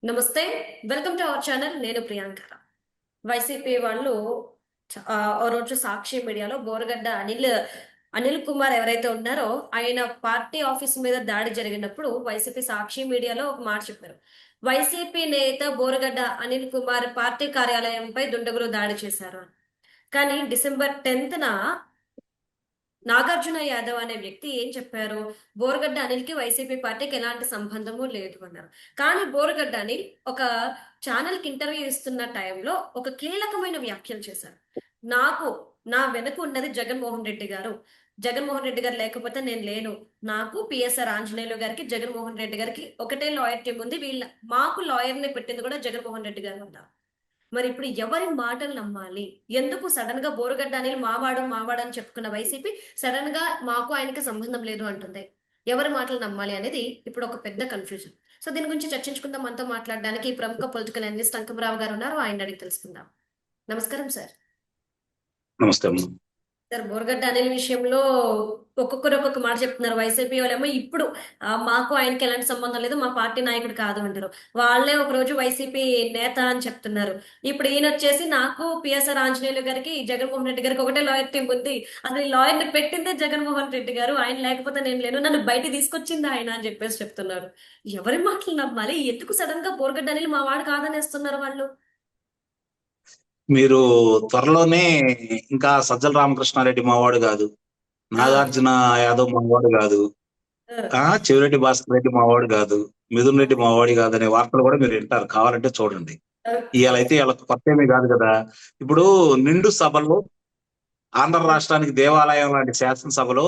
నమస్తే. Welcome to our channel. నేను Priyanka. YCP వాళ్ళు ఓ రోజు సాక్షి మీడియాలో బోరగడ్డ అనిల్ కుమార్ ఎవరైతే ఉన్నారో ఆయన పార్టీ ఆఫీస్ మీద దాడి జరిగినప్పుడు వైసీపీ సాక్షి మీడియాలో ఒక మాట చెప్పారు. వైసీపీ నేత బోరగడ్డ అనిల్ కుమార్ పార్టీ కార్యాలయంపై దుండగులు దాడి చేశారు అని. కానీ డిసెంబర్ 10న నాగార్జున యాదవ్ అనే వ్యక్తి ఏం చెప్పారు? బోరగడ్డ అనిల్కి వైసీపీ పార్టీకి ఎలాంటి సంబంధము లేదు అన్నారు. కానీ బోరగడ్డ అనిల్ ఒక ఛానల్ కి ఇంటర్వ్యూ ఇస్తున్న టైంలో ఒక కీలకమైన వ్యాఖ్యలు చేశారు. నాకు నా వెనుక ఉన్నది జగన్మోహన్ రెడ్డి గారు. జగన్మోహన్ రెడ్డి గారు లేకపోతే నేను లేను. నాకు పిఎస్ఆర్ ఆంజనేయులు గారికి, జగన్మోహన్ రెడ్డి గారికి ఒకటే లాయర్ టీం ఉంది. మాకు లాయర్ ని పెట్టింది కూడా జగన్మోహన్ రెడ్డి గారు అన్నారు. మరి ఇప్పుడు ఎవరి మాటలు నమ్మాలి? ఎందుకు సడన్ గా బోరుగడ్డ అనిల్ మావాడు మావాడు అని చెప్పుకున్న వైసీపీ సడన్ గా మాకు ఆయనకి సంబంధం లేదు అంటుంది. ఎవరి మాటలు నమ్మాలి అనేది ఇప్పుడు ఒక పెద్ద కన్ఫ్యూజన్. సో దీని గురించి చర్చించుకుందాం. మనతో మాట్లాడడానికి ప్రముఖ పొలిటికల్ అనలిస్ట్ అంకమరావు గారు ఉన్నారు. ఆయన అడిగి తెలుసుకుందాం. నమస్కారం సార్. నమస్తే అమ్మ. సార్, బోరగడ్డ అనిల్ విషయంలో ఒక్కొక్కరు ఒక్కొక్క మాట చెప్తున్నారు. వైసీపీ వాళ్ళేమో ఇప్పుడు మాకు ఆయనకి ఎలాంటి సంబంధం లేదు, మా పార్టీ నాయకుడు కాదు అంటారు. వాళ్ళే ఒక రోజు వైసీపీ నేత అని చెప్తున్నారు. ఇప్పుడు ఈయన వచ్చేసి నాకు పిఎస్ఆర్ ఆంజనేయులు గారికి, జగన్మోహన్ రెడ్డి గారికి ఒకటే లాయర్ టీం ఉంది. అసలు ఈ లాయర్ ని పెట్టిందే జగన్మోహన్ రెడ్డి గారు. ఆయన లేకపోతే నేను లేను, నన్ను బయట తీసుకొచ్చింది ఆయన అని చెప్పేసి చెప్తున్నారు. ఎవరి మాటలు నమ్మాలి? ఎందుకు సడన్ గా బోరగడ్డ అనిల్ మా వాడు కాదనేస్తున్నారు వాళ్ళు? మీరు త్వరలోనే ఇంకా సజ్జల రామకృష్ణారెడ్డి మావాడు కాదు, ఆ, నాగార్జున యాదవ్ మావాడు కాదు, చెవిరెడ్డి భాస్కర్ రెడ్డి మావాడు కాదు, మిథున్ రెడ్డి మావాడి కాదు అనే వార్తలు కూడా మీరు వింటారు. కావాలంటే చూడండి. ఓకే. ఇవాళైతే వీళ్ళకి కొత్త ఏమీ కాదు కదా. ఇప్పుడు నిండు సభలో ఆంధ్ర రాష్ట్రానికి దేవాలయం లాంటి శాసనసభలో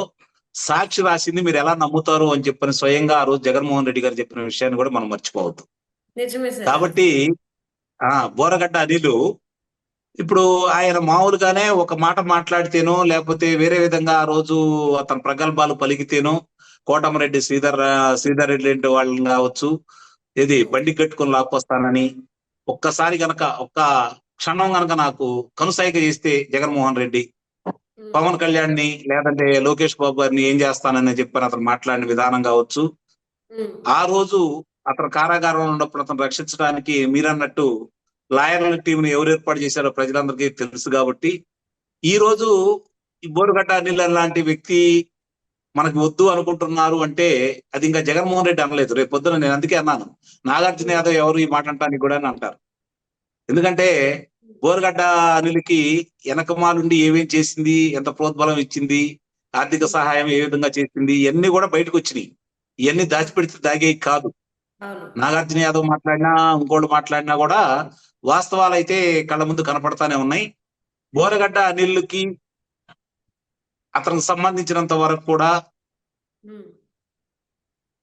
సాక్షి రాసింది మీరు ఎలా నమ్ముతారు అని చెప్పని స్వయంగా ఆ రోజు జగన్మోహన్ రెడ్డి గారు చెప్పిన విషయాన్ని కూడా మనం మర్చిపోవద్దు. నిజమే సార్. కాబట్టి బోరగడ్డ అనిలు ఇప్పుడు ఆయన మామూలుగానే ఒక మాట మాట్లాడితేనో లేకపోతే వేరే విధంగా ఆ రోజు అతను ప్రగల్భాలు పలికితేనో కోటమరెడ్డి శ్రీధర్ రెడ్డి లాంటి వాళ్ళని కావచ్చు, ఇది బండి కట్టుకొని లాక్కొస్తానని ఒక్కసారి గనక ఒక్క క్షణం గనక నాకు కనుసైగ చేస్తే జగన్మోహన్ రెడ్డి పవన్ కళ్యాణ్ ని లేదంటే లోకేష్ బాబు గారిని ఏం చేస్తానని చెప్పని అతను మాట్లాడిన విధానం కావచ్చు. ఆ రోజు అతను కారాగారంలో ఉన్నప్పుడు అతను రక్షించడానికి మీరన్నట్టు లాయర్ల టీంని ఎవరు ఏర్పాటు చేశారో ప్రజలందరికీ తెలుసు. కాబట్టి ఈ రోజు ఈ బోరుగడ్డ అనిల్ లాంటి వ్యక్తి మనకు వద్దు అనుకుంటున్నారు అంటే అది ఇంకా జగన్మోహన్ రెడ్డి అనలేదు. రేపు పొద్దున నేను అందుకే అన్నాను, నాగార్జున యాదవ్ ఎవరు ఈ మాట అంటానికి కూడా అని అంటారు. ఎందుకంటే బోరుగడ్డ అనిల్కి వెనకమాలుండి ఏమేం చేసింది, ఎంత ప్రోద్బలం ఇచ్చింది, ఆర్థిక సహాయం ఏ విధంగా చేసింది, ఇవన్నీ కూడా బయటకు వచ్చినాయి. ఇవన్నీ దాచిపెడితే దాగేవి కాదు. అవును. నాగార్జున యాదవ్ మాట్లాడినా ఇంకోళ్ళు మాట్లాడినా కూడా వాస్తవాలు అయితే కళ్ళ ముందు కనపడతానే ఉన్నాయి. బోరగడ్డ అనిల్కి అతనికి సంబంధించినంత వరకు కూడా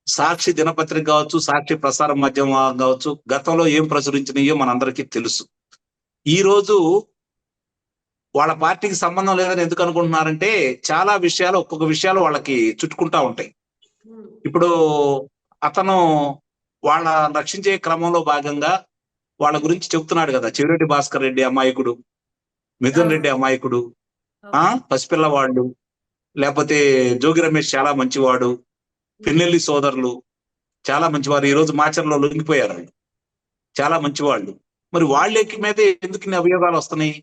సాక్షి దినపత్రిక కావచ్చు, సాక్షి ప్రసార మాధ్యమం కావచ్చు, గతంలో ఏం ప్రచురించినాయో మనందరికీ తెలుసు. ఈ రోజు వాళ్ళ పార్టీకి సంబంధం లేదని ఎందుకు అనుకుంటున్నారంటే చాలా విషయాలు ఒక్కొక్క విషయాలు వాళ్ళకి చుట్టుకుంటా ఉంటాయి. ఇప్పుడు అతను వాళ్ళ రక్షించే క్రమంలో భాగంగా వాళ్ళ గురించి చెప్తున్నాడు కదా, చెవిరెడ్డి భాస్కర్ రెడ్డి అమాయకుడు, మిథున్ రెడ్డి అమాయకుడు, పసిపిల్లవాళ్ళు, లేకపోతే జోగి రమేష్ చాలా మంచివాడు, పిన్నెల్లి సోదరులు చాలా మంచివారు, ఈ రోజు మాచర్లో లొంగిపోయారు, వాళ్ళు చాలా మంచివాళ్ళు. మరి వాళ్ళకి మీద ఎందుకు ఇన్ని అభియోగాలు వస్తున్నాయి?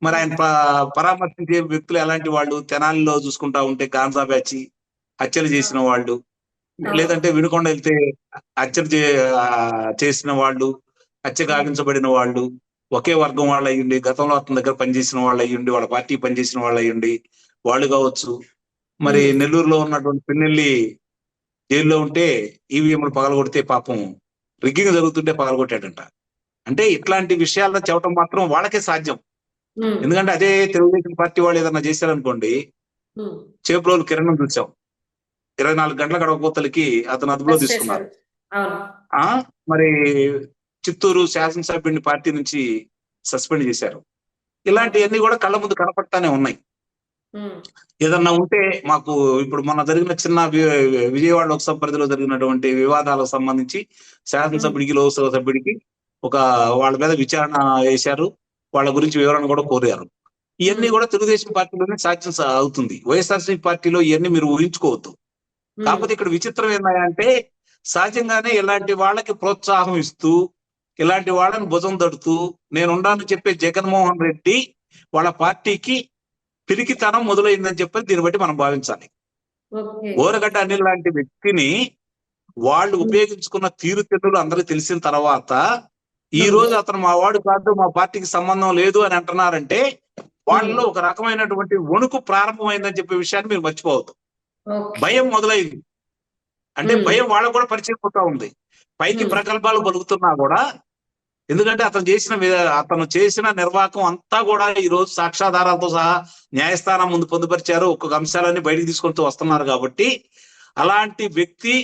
మరి ఆయన పరామర్శించే వ్యక్తులు ఎలాంటి వాళ్ళు? తెనాలిలో చూసుకుంటా ఉంటే గాంజా బ్యాచి హత్యలు చేసిన వాళ్ళు, లేదంటే వినుకొండ వెళ్తే హత్యలు చేసిన వాళ్ళు, హత్య గావించబడిన వాళ్ళు, ఒకే వర్గం వాళ్ళు అయ్యుండి, గతంలో అతని దగ్గర పనిచేసిన వాళ్ళు అయ్యుండి, వాళ్ళ పార్టీ పనిచేసిన వాళ్ళు అయ్యుండి వాళ్ళు కావచ్చు. మరి నెల్లూరులో ఉన్నటువంటి పిన్నెల్లి జైల్లో ఉంటే ఈవీఎంలు పగలగొడితే పాపం రిగ్గింగ్ జరుగుతుంటే పగలగొట్టాడంట. అంటే ఇట్లాంటి విషయాల్లో చెప్పడం మాత్రం వాళ్ళకే సాధ్యం. ఎందుకంటే అదే తెలుగుదేశం పార్టీ వాళ్ళు ఏదన్నా చేశారనుకోండి, చేబ్రోలు కిరణ్ చూసాం, 24 గంటల గడవపోతలకి అతను అదుపులో తీసుకున్నారు. మరి చిత్తూరు శాసనసభ్యుడిని పార్టీ నుంచి సస్పెండ్ చేశారు. ఇలాంటివన్నీ కూడా కళ్ళ ముందు కనపడతానే ఉన్నాయి. ఏదన్నా ఉంటే మాకు ఇప్పుడు మొన్న జరిగిన చిన్న విజయవాడ లోక్సభ పరిధిలో జరిగినటువంటి వివాదాలకు సంబంధించి శాసనసభ్యుడికి, లోక్సభ సభ్యుడికి ఒక వాళ్ళ మీద విచారణ వేశారు, వాళ్ళ గురించి వివరణ కూడా కోరారు. ఇవన్నీ కూడా తెలుగుదేశం పార్టీలోనే సాధ్యం అవుతుంది. వైఎస్ఆర్సీపీ పార్టీలో ఇవన్నీ మీరు ఊహించుకోవద్దు. కాకపోతే ఇక్కడ విచిత్రం ఏంటంటే సహజంగానే ఇలాంటి వాళ్ళకి ప్రోత్సాహం ఇస్తూ ఇలాంటి వాళ్ళని భుజం తడుతూ నేనుండాలని చెప్పే జగన్మోహన్ రెడ్డి వాళ్ళ పార్టీకి పిరికితనం మొదలైందని చెప్పి దీన్ని బట్టి మనం భావించాలి. ఓకే. బోరగడ్డ అనిల్ లాంటి వ్యక్తిని వాళ్ళు ఉపయోగించుకున్న తీరుతెన్నులు అందరికీ తెలిసిన తర్వాత ఈ రోజు అతను మా వాడు కాదు, మా పార్టీకి సంబంధం లేదు అని అంటున్నారంటే వాళ్ళలో ఒక రకమైనటువంటి వణుకు ప్రారంభమైందని చెప్పే విషయాన్ని మీరు మర్చిపోవద్దు. ఓకే. భయం మొదలైంది. అంటే భయం వాళ్ళకు కూడా పరిచయం అవుతా ఉంది. పైకి ప్రగల్భాలు పలుకుతున్నా కూడా, ఎందుకంటే అతను చేసిన నిర్వాహకం అంతా కూడా ఈ రోజు సాక్ష్యాధారాలతో సహా న్యాయస్థానం ముందు పొందుపరిచారు. ఒక్కొక్క అంశాలన్నీ బయటికి తీసుకుంటూ వస్తున్నారు కాబట్టి అలాంటి వ్యక్తి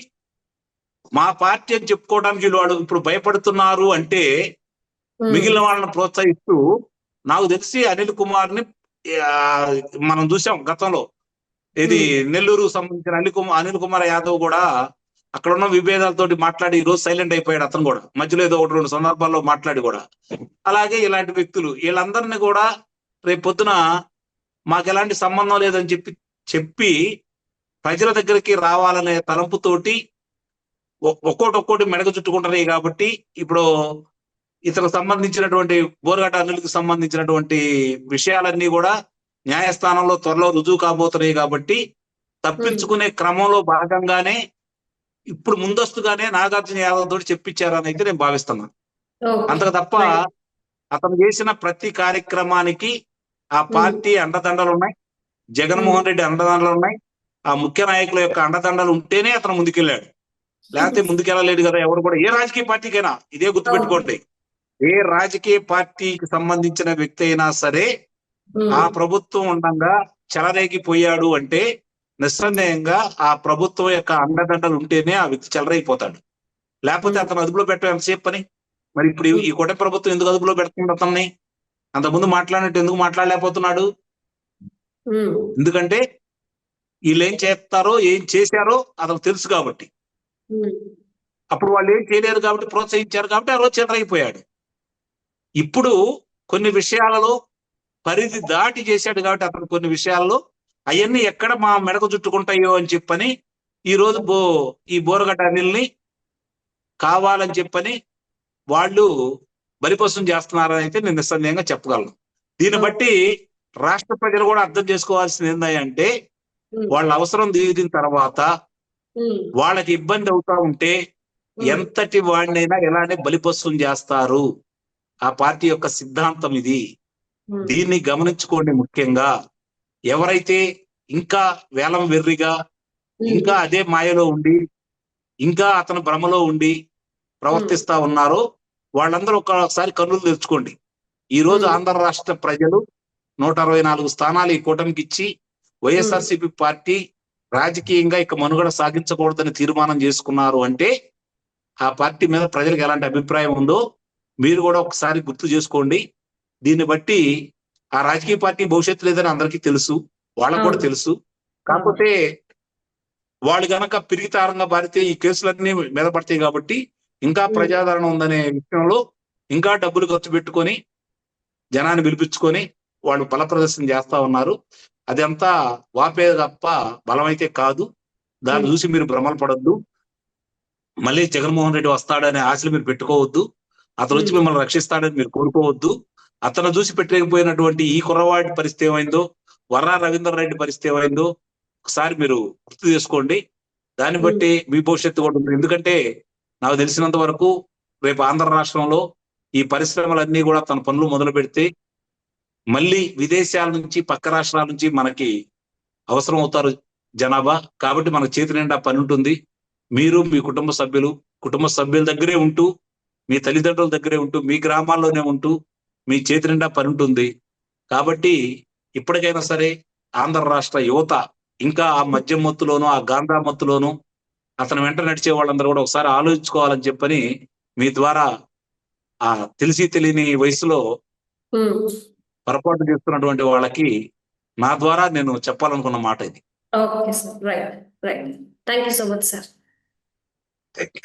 మా పార్టీ అని చెప్పుకోవడానికి వాళ్ళు ఇప్పుడు భయపడుతున్నారు అంటే మిగిలిన వాళ్ళని ప్రోత్సహిస్తూ, నాకు తెలిసి అనిల్ కుమార్ ని మనం చూసాం గతంలో, ఇది నెల్లూరు సంబంధించిన అనిల్ కుమార్ యాదవ్ కూడా అక్కడ ఉన్న విభేదాలతోటి మాట్లాడి ఈ రోజు సైలెంట్ అయిపోయాడు. అతను కూడా మధ్యలో ఏదో 1-2 సందర్భాల్లో మాట్లాడి కూడా. అలాగే ఇలాంటి వ్యక్తులు వీళ్ళందరినీ కూడా రేపు పొద్దున మాకు ఎలాంటి సంబంధం లేదని చెప్పి ప్రజల దగ్గరికి రావాలనే తలంపుతోటి ఒక్కోటి మెడకు చుట్టుకుంటున్నాయి. కాబట్టి ఇప్పుడు ఇతనికి సంబంధించినటువంటి బోరగడ్డ అనిల్కి సంబంధించినటువంటి విషయాలన్నీ కూడా న్యాయస్థానంలో త్వరలో రుజువు కాబోతున్నాయి. కాబట్టి తప్పించుకునే క్రమంలో భాగంగానే ఇప్పుడు ముందస్తుగానే నాగార్జున యాదవ్ తోటి చెప్పించారని అయితే నేను భావిస్తున్నాను. అంతకు తప్ప అతను చేసిన ప్రతి కార్యక్రమానికి ఆ పార్టీ అండదండలు ఉన్నాయి, జగన్మోహన్ రెడ్డి అండదండలు ఉన్నాయి, ఆ ముఖ్య నాయకుల యొక్క అండదండలు ఉంటేనే అతను ముందుకెళ్ళాడు. లేకపోతే ముందుకెళ్ళలేడు కదా ఎవరు కూడా. ఏ రాజకీయ పార్టీకైనా ఇదే గుర్తుపెట్టుకోండి. ఏ రాజకీయ పార్టీకి సంబంధించిన వ్యక్తి అయినా సరే ఆ ప్రభుత్వం ఉండగా చెలరేగిపోయాడు అంటే నిస్సందేహంగా ఆ ప్రభుత్వం యొక్క అండదండలు ఉంటేనే ఆ వ్యక్తి చెలరైపోతాడు. లేకపోతే అతను అదుపులో పెట్టడం ఎంతసేపు పని. మరి ఇప్పుడు ఈ కూటమి ప్రభుత్వం ఎందుకు అదుపులో పెడుతుంది అతన్ని? అంతకుముందు మాట్లాడినట్టు ఎందుకు మాట్లాడలేకపోతున్నాడు? ఎందుకంటే వీళ్ళు ఏం చేస్తారో ఏం చేశారో అతను తెలుసు కాబట్టి. అప్పుడు వాళ్ళు ఏం చేయలేరు కాబట్టి ప్రోత్సహించారు కాబట్టి ఆ రోజు చెలరైపోయాడు. ఇప్పుడు కొన్ని విషయాలలో పరిధి దాటి చేశాడు కాబట్టి అతను కొన్ని విషయాల్లో అవన్నీ ఎక్కడ మా మెడకు చుట్టుకుంటాయో అని చెప్పని ఈ రోజు ఈ బోరగడ్డ అనిల్ని కావాలని చెప్పని వాళ్ళు బలిపశం చేస్తున్నారని అయితే నేను నిస్సందేహంగా చెప్పగలను. దీన్ని బట్టి రాష్ట్ర ప్రజలు కూడా అర్థం చేసుకోవాల్సింది ఏంటంటే, వాళ్ళ అవసరం తీరిన తర్వాత వాళ్ళకి ఇబ్బంది అవుతా ఉంటే ఎంతటి వాడినైనా ఎలానే బలిపశం చేస్తారు. ఆ పార్టీ యొక్క సిద్ధాంతం ఇది. దీన్ని గమనించుకోండి. ముఖ్యంగా ఎవరైతే ఇంకా వేలం వెర్రిగా ఇంకా అదే మాయలో ఉండి ఇంకా అతను భ్రమలో ఉండి ప్రవర్తిస్తా ఉన్నారో వాళ్ళందరూ ఒకసారి కన్నులు తెరుచుకోండి. ఈ రోజు ఆంధ్ర రాష్ట్ర ప్రజలు 164 స్థానాలు ఈ కూటమికి ఇచ్చి వైఎస్ఆర్సీపీ పార్టీ రాజకీయంగా ఇక మనుగడ సాగించకూడదని తీర్మానం చేసుకున్నారు అంటే ఆ పార్టీ మీద ప్రజలకు ఎలాంటి అభిప్రాయం ఉందో మీరు కూడా ఒకసారి గుర్తు చేసుకోండి. దీన్ని బట్టి ఆ రాజకీయ పార్టీ భవిష్యత్తు లేదని అందరికీ తెలుసు, వాళ్ళకు కూడా తెలుసు. కాకపోతే వాళ్ళు గనక పిరిగితారంగా బారితే ఈ కేసులన్నీ మీద పడతాయి కాబట్టి ఇంకా ప్రజాదరణ ఉందనే విషయంలో ఇంకా డబ్బులు ఖర్చు పెట్టుకొని జనాన్ని పిలిపించుకొని వాళ్ళు బల ప్రదర్శన చేస్తా ఉన్నారు. అదంతా వాపే తప్ప బలమైతే కాదు. దాన్ని చూసి మీరు భ్రమలు పడొద్దు. మళ్ళీ జగన్మోహన్ రెడ్డి వస్తాడనే ఆశలు మీరు పెట్టుకోవద్దు. అతను వచ్చి మిమ్మల్ని రక్షిస్తాడని మీరు కోరుకోవద్దు. అతను చూసి పెట్టలేకపోయినటువంటి ఈ కుర్రవాడి పరిస్థితి ఏమైందో, వర్రా రవీందర్ రెడ్డి పరిస్థితి ఏమైందో ఒకసారి మీరు గుర్తు చేసుకోండి. దాన్ని బట్టి మీ భవిష్యత్తు కూడా ఉంది. ఎందుకంటే నాకు తెలిసినంత వరకు రేపు ఆంధ్ర రాష్ట్రంలో ఈ పరిశ్రమలన్నీ కూడా తన పనులు మొదలు పెడితే మళ్ళీ విదేశాల నుంచి పక్క రాష్ట్రాల నుంచి మనకి అవసరం అవుతారు జనాభా. కాబట్టి మనకు చేతి నిండా పని ఉంటుంది. మీరు మీ కుటుంబ సభ్యుల దగ్గరే ఉంటూ, మీ తల్లిదండ్రుల దగ్గరే ఉంటూ, మీ గ్రామాల్లోనే ఉంటూ మీ చేతి నిండా పని ఉంటుంది. కాబట్టి ఇప్పటికైనా సరే ఆంధ్ర రాష్ట్ర యువత ఇంకా ఆ మద్యం మత్తులోనూ ఆ గాంధా మత్తులోనూ అతను వెంట నడిచే వాళ్ళందరూ కూడా ఒకసారి ఆలోచించుకోవాలని చెప్పని మీ ద్వారా ఆ తెలిసి తెలియని వయసులో పొరపాటు చేస్తున్నటువంటి వాళ్ళకి నా ద్వారా నేను చెప్పాలనుకున్న మాట ఇది. Okay sir, right. Thank you so much sir. Thank you.